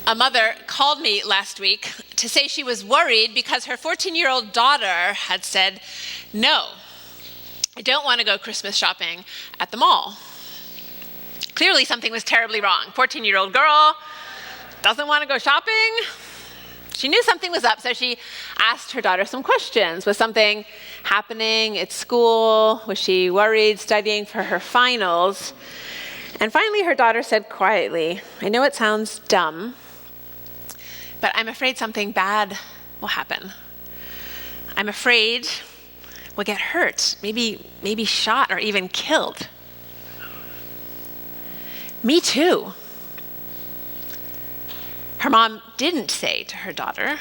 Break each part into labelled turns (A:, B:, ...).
A: A mother called me last week to say she was worried because her 14-year-old daughter had said, "No, I don't want to go Christmas shopping at the mall." Clearly something was terribly wrong. 14-year-old girl doesn't want to go shopping. She knew something was up, so she asked her daughter some questions. Was something happening at school? Was she worried studying for her finals? And finally her daughter said quietly, "I know it sounds dumb, but I'm afraid something bad will happen. I'm afraid we'll get hurt, maybe shot or even killed." Me too. Her mom didn't say to her daughter,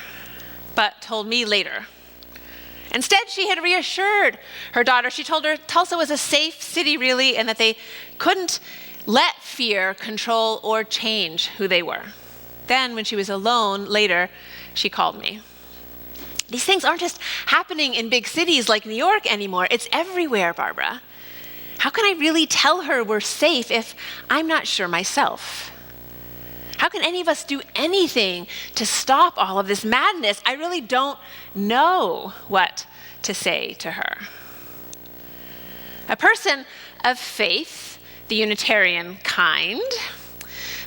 A: but told me later. Instead, she had reassured her daughter. She told her Tulsa was a safe city, really, and that they couldn't let fear control or change who they were. Then, when she was alone later, she called me. These things aren't just happening in big cities like New York anymore. It's everywhere, Barbara. How can I really tell her we're safe if I'm not sure myself? How can any of us do anything to stop all of this madness? I really don't know what to say to her. A person of faith, the Unitarian kind,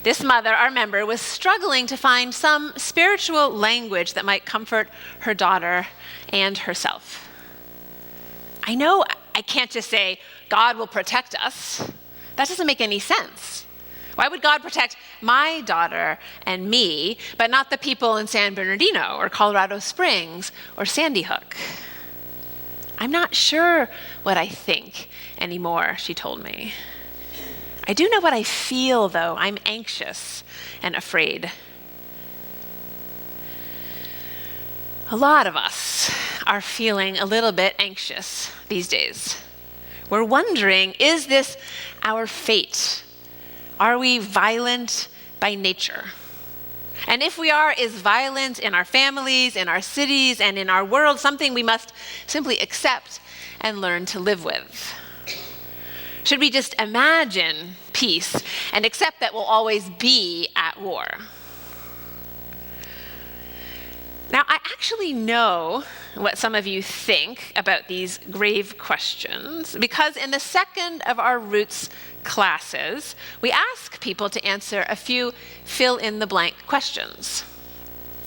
A: this mother, our member, was struggling to find some spiritual language that might comfort her daughter and herself. I know I can't just say, "God will protect us." That doesn't make any sense. Why would God protect my daughter and me, but not the people in San Bernardino or Colorado Springs or Sandy Hook? "I'm not sure what I think anymore," she told me. "I do know what I feel, though. I'm anxious and afraid." A lot of us are feeling a little bit anxious these days. We're wondering, is this our fate? Are we violent by nature? And if we are, is violence in our families, in our cities, and in our world something we must simply accept and learn to live with? Should we just imagine peace and accept that we'll always be at war? Now, I actually know what some of you think about these grave questions, because in the second of our Roots classes, we ask people to answer a few fill-in-the-blank questions.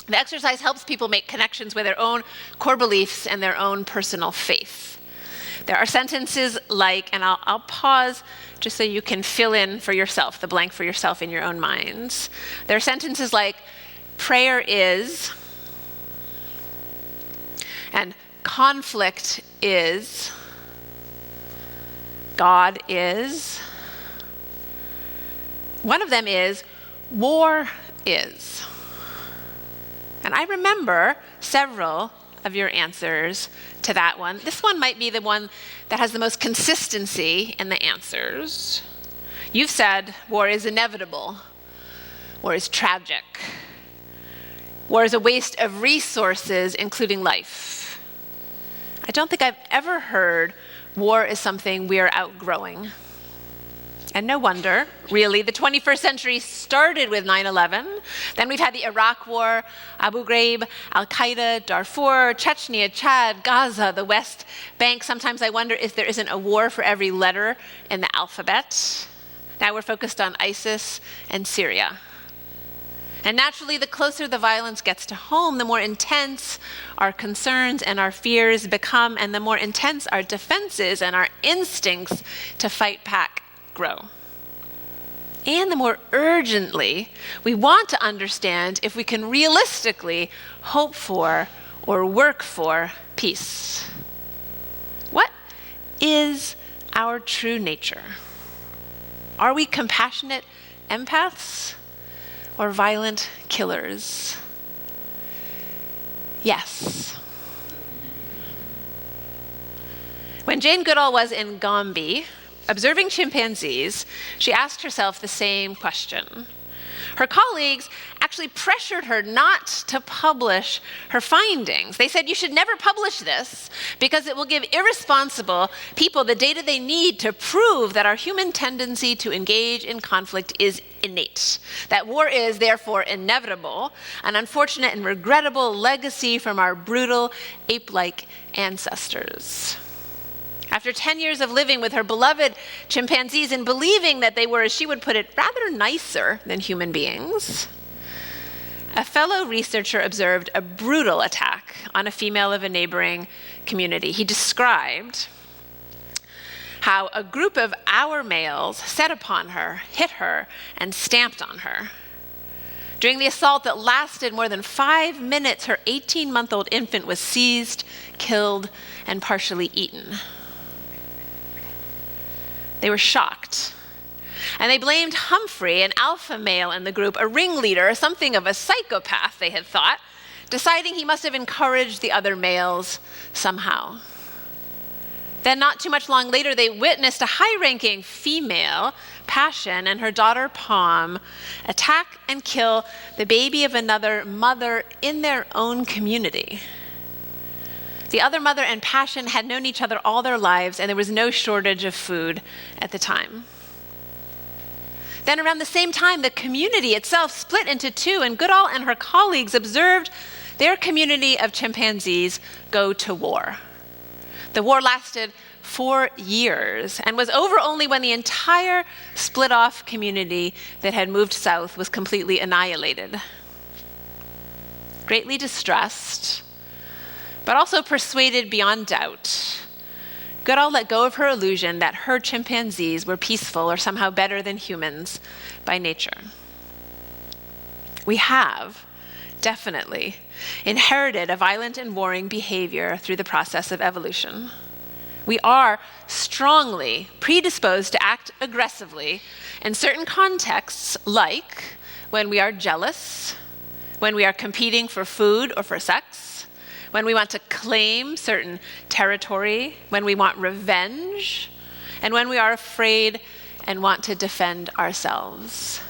A: The exercise helps people make connections with their own core beliefs and their own personal faith. There are sentences like, and I'll pause just so you can fill in for yourself, the blank for yourself in your own minds. There are sentences like, "Prayer is," and "conflict is," "God is." One of them is, "War is." And I remember several of your answers to that one. This one might be the one that has the most consistency in the answers. You've said war is inevitable, war is tragic, war is a waste of resources, including life. I don't think I've ever heard war is something we are outgrowing. And no wonder, really. The 21st century started with 9/11. Then we've had the Iraq War, Abu Ghraib, Al-Qaeda, Darfur, Chechnya, Chad, Gaza, the West Bank. Sometimes I wonder if there isn't a war for every letter in the alphabet. Now we're focused on ISIS and Syria. And naturally, the closer the violence gets to home, the more intense our concerns and our fears become, and the more intense our defenses and our instincts to fight back grow. And the more urgently we want to understand if we can realistically hope for or work for peace. What is our true nature? Are we compassionate empaths or violent killers? Yes. When Jane Goodall was in Gombe, observing chimpanzees, she asked herself the same question. Her colleagues actually pressured her not to publish her findings. They said, you should never publish this because it will give irresponsible people the data they need to prove that our human tendency to engage in conflict is innate, that war is therefore inevitable, an unfortunate and regrettable legacy from our brutal ape-like ancestors. After 10 years of living with her beloved chimpanzees and believing that they were, as she would put it, rather nicer than human beings, a fellow researcher observed a brutal attack on a female of a neighboring community. He described how a group of our males set upon her, hit her, and stamped on her. During the assault that lasted more than 5 minutes, her 18-month-old infant was seized, killed, and partially eaten. They were shocked, and they blamed Humphrey, an alpha male in the group, a ringleader, something of a psychopath, they had thought, deciding he must have encouraged the other males somehow. Then not too much long later, they witnessed a high-ranking female, Passion, and her daughter, Palm, attack and kill the baby of another mother in their own community. The other mother and Passion had known each other all their lives, and there was no shortage of food at the time. Then around the same time, the community itself split into two, and Goodall and her colleagues observed their community of chimpanzees go to war. The war lasted 4 years and was over only when the entire split-off community that had moved south was completely annihilated. Greatly distressed, but also persuaded beyond doubt, Goodall let go of her illusion that her chimpanzees were peaceful or somehow better than humans by nature. We have definitely inherited a violent and warring behavior through the process of evolution. We are strongly predisposed to act aggressively in certain contexts, like when we are jealous, when we are competing for food or for sex, when we want to claim certain territory, when we want revenge, and when we are afraid and want to defend ourselves.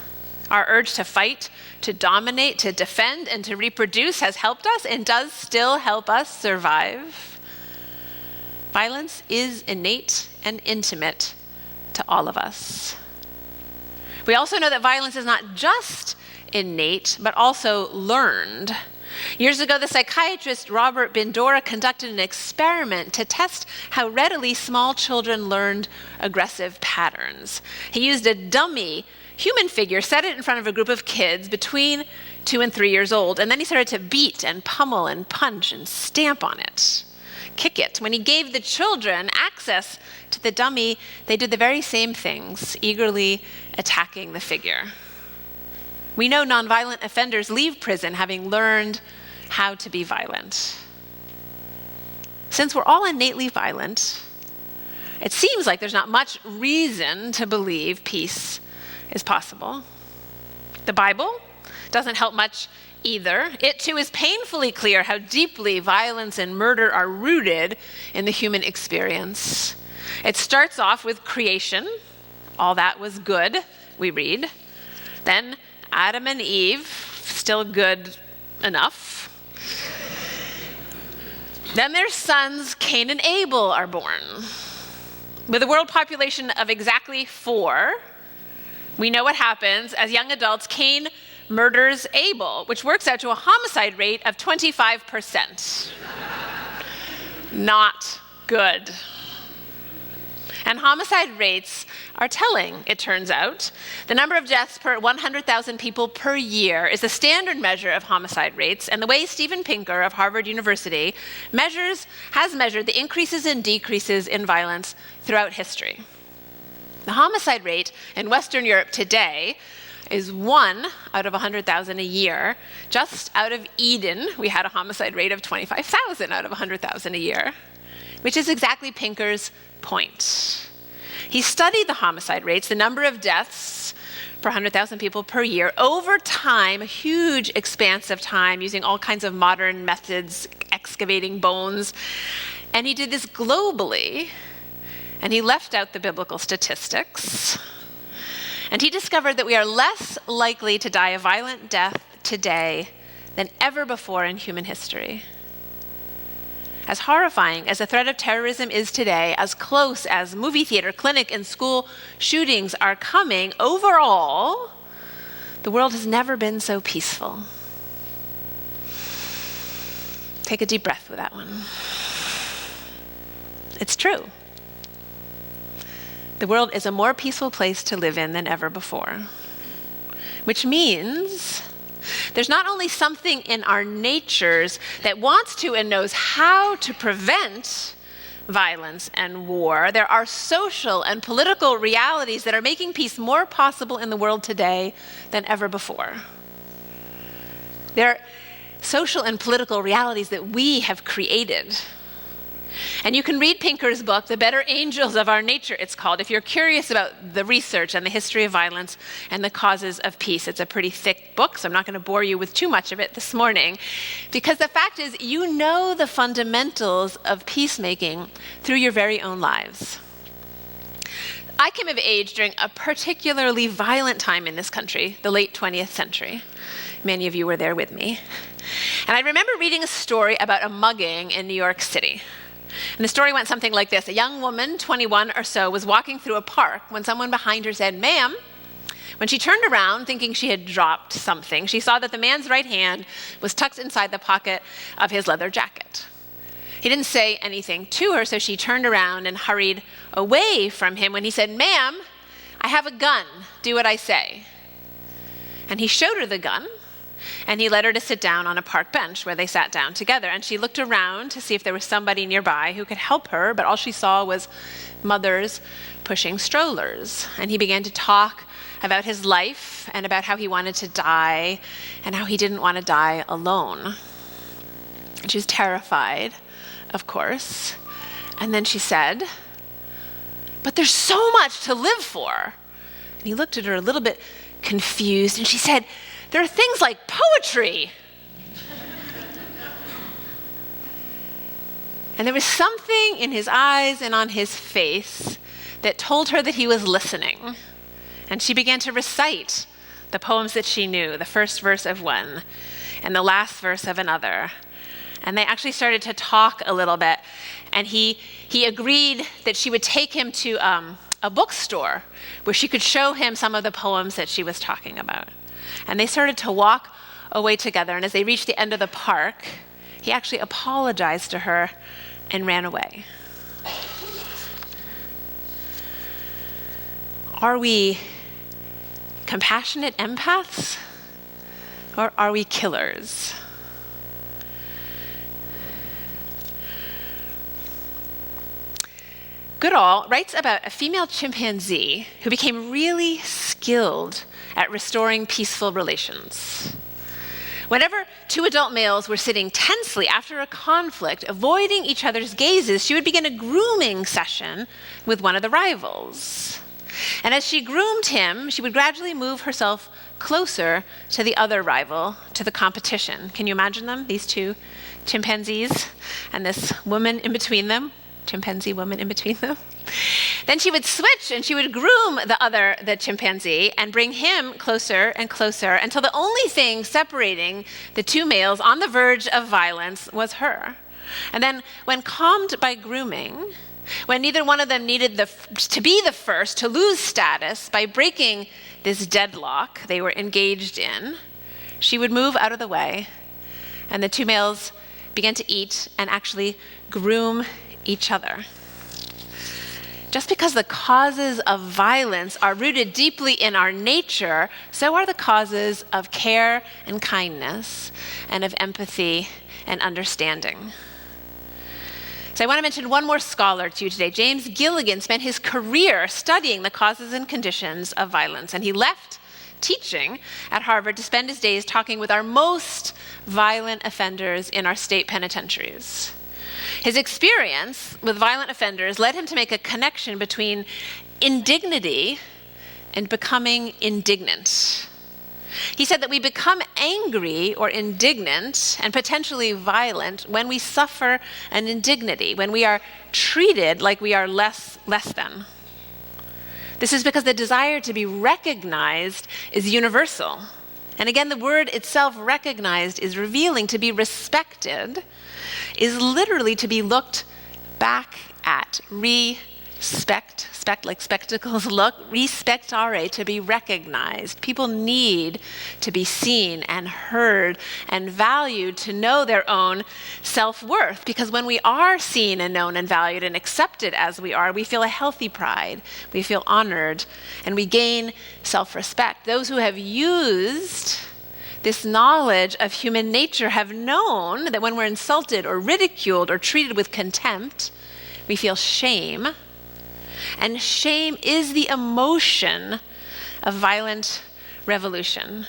A: Our urge to fight, to dominate, to defend, and to reproduce has helped us and does still help us survive. Violence is innate and intimate to all of us. We also know that violence is not just innate, but also learned. Years ago, the psychiatrist Robert Bindora conducted an experiment to test how readily small children learned aggressive patterns. He used a dummy human figure, set it in front of a group of kids between 2 and 3 years old, and then he started to beat and pummel and punch and stamp on it, kick it. When he gave the children access to the dummy, they did the very same things, eagerly attacking the figure. We know nonviolent offenders leave prison having learned how to be violent. Since we're all innately violent, it seems like there's not much reason to believe peace is possible. The Bible doesn't help much either. It too is painfully clear how deeply violence and murder are rooted in the human experience. It starts off with creation. All that was good, we read. Then Adam and Eve, still good enough. Then their sons, Cain and Abel, are born. With a world population of exactly 4, we know what happens. As young adults, Cain murders Abel, which works out to a homicide rate of 25%. Not good. And homicide rates are telling, it turns out. The number of deaths per 100,000 people per year is a standard measure of homicide rates, and the way Steven Pinker of Harvard University has measured the increases and decreases in violence throughout history. The homicide rate in Western Europe today is 1 out of 100,000 a year. Just out of Eden, we had a homicide rate of 25,000 out of 100,000 a year, which is exactly Pinker's point. He studied the homicide rates, the number of deaths per 100,000 people per year, over time, a huge expanse of time, using all kinds of modern methods, excavating bones. And he did this globally, and he left out the biblical statistics. And he discovered that we are less likely to die a violent death today than ever before in human history. As horrifying as the threat of terrorism is today, as close as movie theater, clinic, and school shootings are coming, overall, the world has never been so peaceful. Take a deep breath with that one. It's true. The world is a more peaceful place to live in than ever before, which means there's not only something in our natures that wants to and knows how to prevent violence and war, there are social and political realities that are making peace more possible in the world today than ever before. There are social and political realities that we have created. And you can read Pinker's book, The Better Angels of Our Nature, it's called, if you're curious about the research and the history of violence and the causes of peace. It's a pretty thick book, so I'm not going to bore you with too much of it this morning, because the fact is, you know the fundamentals of peacemaking through your very own lives. I came of age during a particularly violent time in this country, the late 20th century. Many of you were there with me. And I remember reading a story about a mugging in New York City. And the story went something like this. A young woman, 21 or so, was walking through a park when someone behind her said, "Ma'am." When she turned around, thinking she had dropped something, she saw that the man's right hand was tucked inside the pocket of his leather jacket. He didn't say anything to her, so she turned around and hurried away from him when he said, "Ma'am, I have a gun. Do what I say." And he showed her the gun, and he led her to sit down on a park bench where they sat down together. And she looked around to see if there was somebody nearby who could help her, but all she saw was mothers pushing strollers. And he began to talk about his life and about how he wanted to die and how he didn't want to die alone. And she was terrified, of course. And then she said, "But there's so much to live for." And he looked at her a little bit confused, and she said, "There are things like poetry." And there was something in his eyes and on his face that told her that he was listening. And she began to recite the poems that she knew, the first verse of one and the last verse of another. And they actually started to talk a little bit. And he agreed that she would take him to a bookstore where she could show him some of the poems that she was talking about. And they started to walk away together. And as they reached the end of the park, he actually apologized to her and ran away. Are we compassionate empaths, or are we killers? Goodall writes about a female chimpanzee who became really skilled at restoring peaceful relations. Whenever two adult males were sitting tensely after a conflict, avoiding each other's gazes, she would begin a grooming session with one of the rivals. And as she groomed him, she would gradually move herself closer to the other rival, to the competition. Can you imagine them, these two chimpanzees and this woman in between them? Chimpanzee woman in between them. Then she would switch and she would groom the chimpanzee and bring him closer and closer until the only thing separating the two males on the verge of violence was her. And then when calmed by grooming, when neither one of them needed to be the first to lose status by breaking this deadlock they were engaged in, she would move out of the way and the two males began to eat and actually groom each other. Just because the causes of violence are rooted deeply in our nature, so are the causes of care and kindness and of empathy and understanding. So I want to mention one more scholar to you today. James Gilligan spent his career studying the causes and conditions of violence, and he left teaching at Harvard to spend his days talking with our most violent offenders in our state penitentiaries. His experience with violent offenders led him to make a connection between indignity and becoming indignant. He said that we become angry or indignant and potentially violent when we suffer an indignity, when we are treated like we are less than. This is because the desire to be recognized is universal. And again, the word itself, recognized, is revealing. To be respected is literally to be looked back at. Respect, like spectacles, respectare, to be recognized. People need to be seen and heard and valued to know their own self-worth. Because when we are seen and known and valued and accepted as we are, we feel a healthy pride, we feel honored, and we gain self-respect. Those who have used this knowledge of human nature have known that when we're insulted or ridiculed or treated with contempt, we feel shame. And shame is the emotion of violent revolution.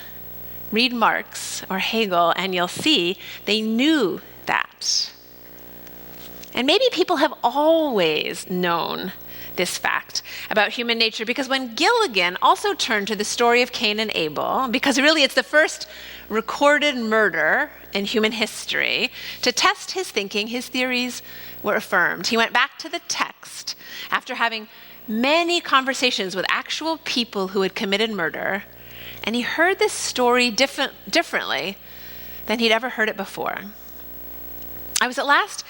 A: Read Marx or Hegel and you'll see they knew that. And maybe people have always known this fact about human nature, because when Gilligan also turned to the story of Cain and Abel, because really it's the first recorded murder in human history, to test his thinking, his theories were affirmed. He went back to the text after having many conversations with actual people who had committed murder, and he heard this story differently than he'd ever heard it before. I was at last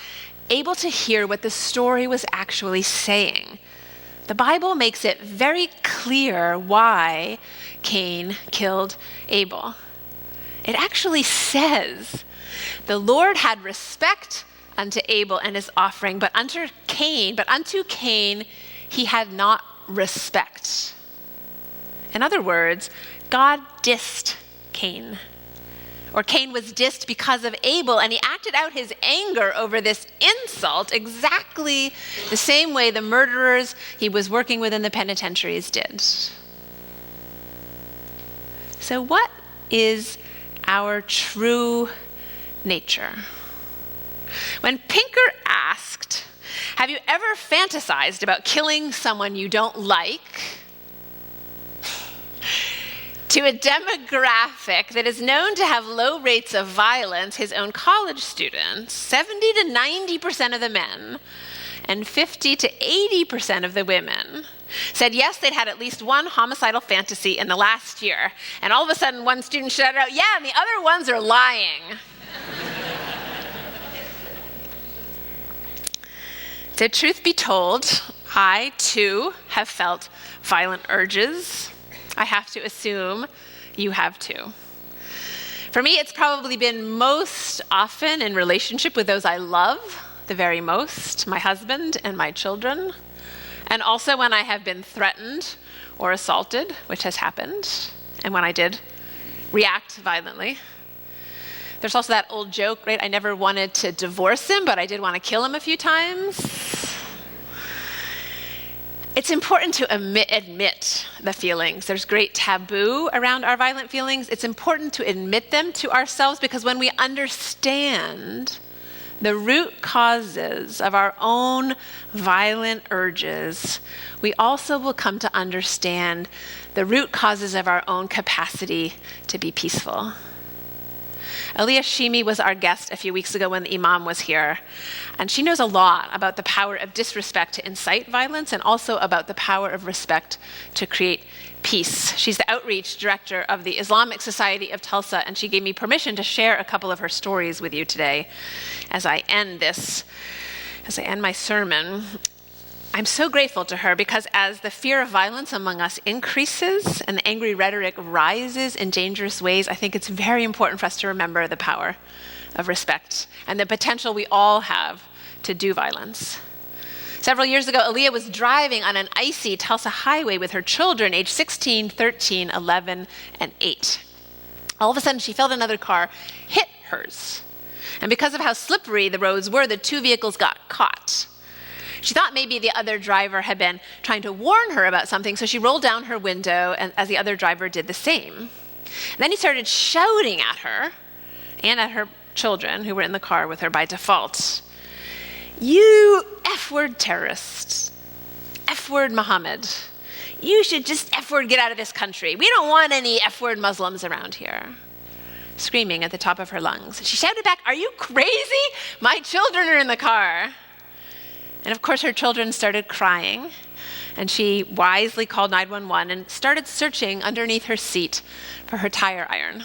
A: able to hear what the story was actually saying. The Bible makes it very clear why Cain killed Abel. It actually says, the Lord had respect unto Abel and his offering, but unto Cain he had not respect. In other words, God dissed Cain. Or Cain was dissed because of Abel, and he acted out his anger over this insult exactly the same way the murderers he was working with in the penitentiaries did. So what is our true nature? When Pinker asked, have you ever fantasized about killing someone you don't like? To a demographic that is known to have low rates of violence, his own college students, 70 to 90% of the men and 50 to 80% of the women said yes, they'd had at least one homicidal fantasy in the last year. And all of a sudden, one student shouted out, yeah, and the other ones are lying. So truth be told, I too have felt violent urges. I have to assume you have too. For me, it's probably been most often in relationship with those I love the very most, my husband and my children, and also when I have been threatened or assaulted, which has happened, and when I did react violently. There's also that old joke, right? I never wanted to divorce him, but I did want to kill him a few times. It's important to admit the feelings. There's great taboo around our violent feelings. It's important to admit them to ourselves, because when we understand the root causes of our own violent urges, we also will come to understand the root causes of our own capacity to be peaceful. Aliyah Shimi was our guest a few weeks ago when the Imam was here, and she knows a lot about the power of disrespect to incite violence and also about the power of respect to create peace. She's the outreach director of the Islamic Society of Tulsa, and she gave me permission to share a couple of her stories with you today as I end my sermon. I'm so grateful to her, because as the fear of violence among us increases and the angry rhetoric rises in dangerous ways, I think it's very important for us to remember the power of respect and the potential we all have to do violence. Several years ago, Aliyah was driving on an icy Tulsa highway with her children, aged 16, 13, 11, and 8. All of a sudden, she felt another car hit hers. And because of how slippery the roads were, the two vehicles got caught. She thought maybe the other driver had been trying to warn her about something, so she rolled down her window as the other driver did the same. And then he started shouting at her and at her children who were in the car with her by default. You F-word terrorists, F-word Muhammad. You should just F-word get out of this country. We don't want any F-word Muslims around here. Screaming at the top of her lungs. She shouted back, are you crazy? My children are in the car. And of course, her children started crying. and she wisely called 911 and started searching underneath her seat for her tire iron.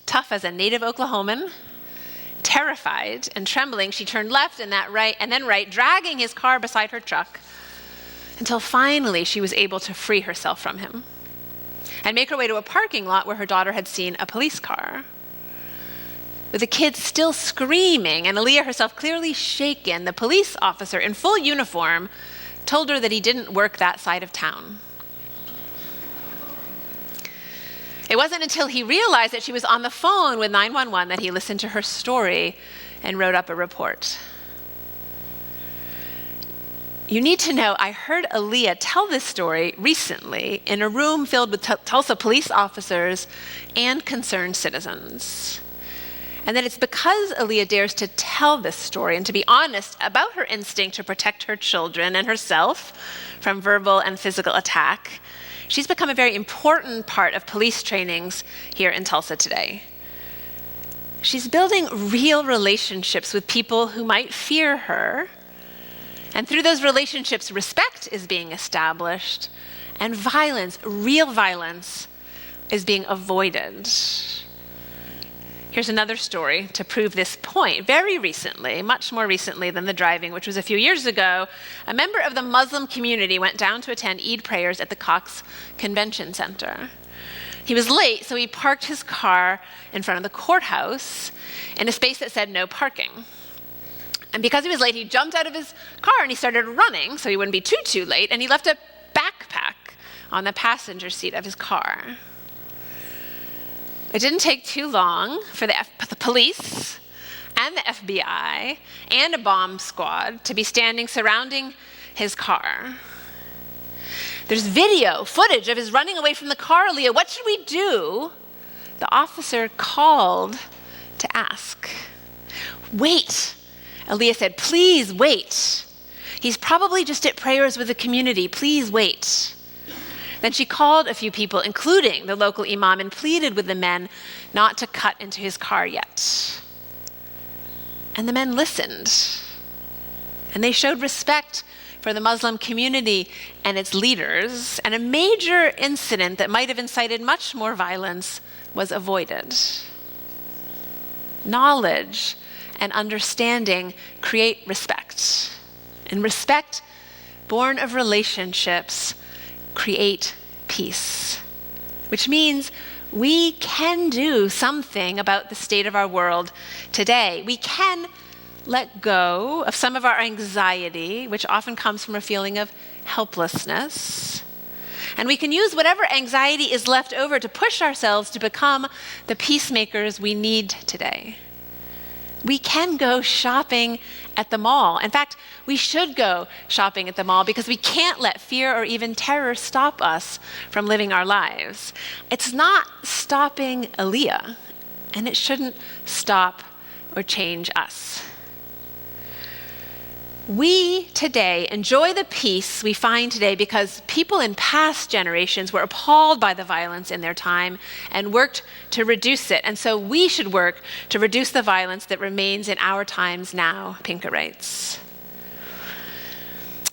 A: Tough as a native Oklahoman, terrified and trembling, she turned left and then right, dragging his car beside her truck until finally she was able to free herself from him and make her way to a parking lot where her daughter had seen a police car. With the kids still screaming and Aaliyah herself clearly shaken, the police officer in full uniform told her that he didn't work that side of town. It wasn't until he realized that she was on the phone with 911 that he listened to her story and wrote up a report. You need to know, I heard Aaliyah tell this story recently in a room filled with Tulsa police officers and concerned citizens. And that it's because Aaliyah dares to tell this story and to be honest about her instinct to protect her children and herself from verbal and physical attack, she's become a very important part of police trainings here in Tulsa today. She's building real relationships with people who might fear her. And through those relationships, respect is being established and violence, real violence, is being avoided. Here's another story to prove this point. Very recently, much more recently than the driving, which was a few years ago, a member of the Muslim community went down to attend Eid prayers at the Cox Convention Center. He was late, so he parked his car in front of the courthouse in a space that said no parking. And because he was late, he jumped out of his car and he started running so he wouldn't be too late, and he left a backpack on the passenger seat of his car. It didn't take too long for the police and the FBI and a bomb squad to be standing surrounding his car. There's video footage of his running away from the car. Aaliyah, what should we do? The officer called to ask. Wait, Aaliyah said, please wait. He's probably just at prayers with the community. Please wait. Then she called a few people, including the local imam, and pleaded with the men not to cut into his car yet. And the men listened. And they showed respect for the Muslim community and its leaders. And a major incident that might have incited much more violence was avoided. Knowledge and understanding create respect. And respect, born of relationships, create peace, which means we can do something about the state of our world today. We can let go of some of our anxiety, which often comes from a feeling of helplessness. And we can use whatever anxiety is left over to push ourselves to become the peacemakers we need today. We can go shopping at the mall. In fact, we should go shopping at the mall because we can't let fear or even terror stop us from living our lives. It's not stopping Aaliyah, and it shouldn't stop or change us. We today enjoy the peace we find today because people in past generations were appalled by the violence in their time and worked to reduce it. And so we should work to reduce the violence that remains in our times now, Pinker writes.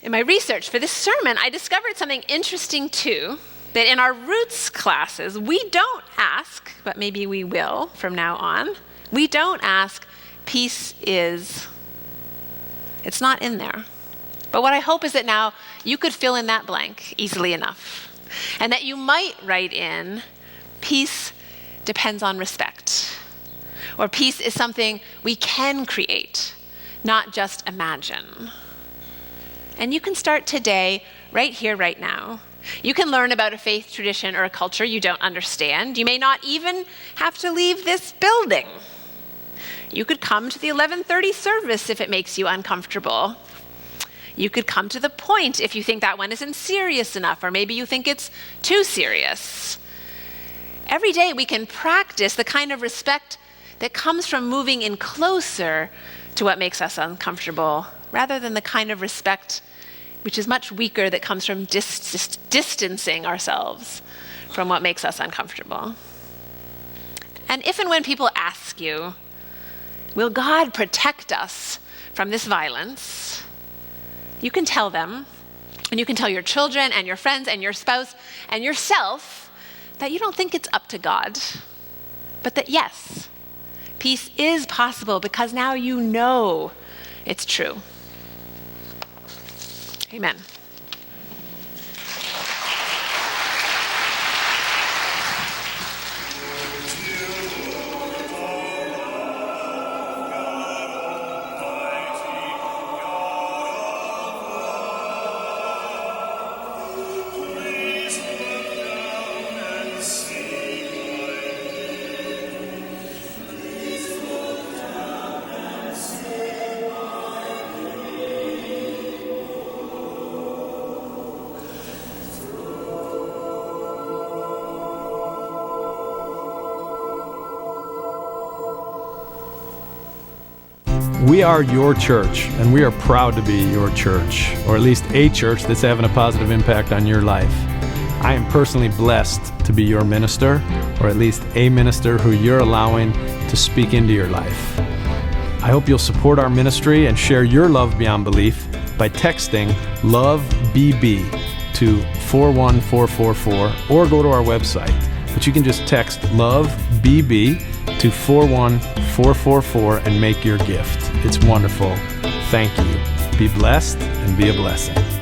A: In my research for this sermon, I discovered something interesting too, that in our roots classes, we don't ask, but maybe we will from now on, we don't ask, peace is. It's not in there. But what I hope is that now you could fill in that blank easily enough. And that you might write in, peace depends on respect. Or peace is something we can create, not just imagine. And you can start today, right here, right now. You can learn about a faith tradition or a culture you don't understand. You may not even have to leave this building. You could come to the 11:30 service if it makes you uncomfortable. You could come to the point if you think that one isn't serious enough, or maybe you think it's too serious. Every day we can practice the kind of respect that comes from moving in closer to what makes us uncomfortable, rather than the kind of respect which is much weaker that comes from distancing ourselves from what makes us uncomfortable. And if and when people ask you, will God protect us from this violence? You can tell them, and you can tell your children and your friends and your spouse and yourself that you don't think it's up to God, but that yes, peace is possible because now you know it's true. Amen.
B: We are your church, and we are proud to be your church, or at least a church that's having a positive impact on your life. I am personally blessed to be your minister, or at least a minister who you're allowing to speak into your life. I hope you'll support our ministry and share your love beyond belief by texting LOVE-BB to 41444 or go to our website. But you can just text LOVE-BB to 41444 and make your gift. It's wonderful. Thank you. Be blessed and be a blessing.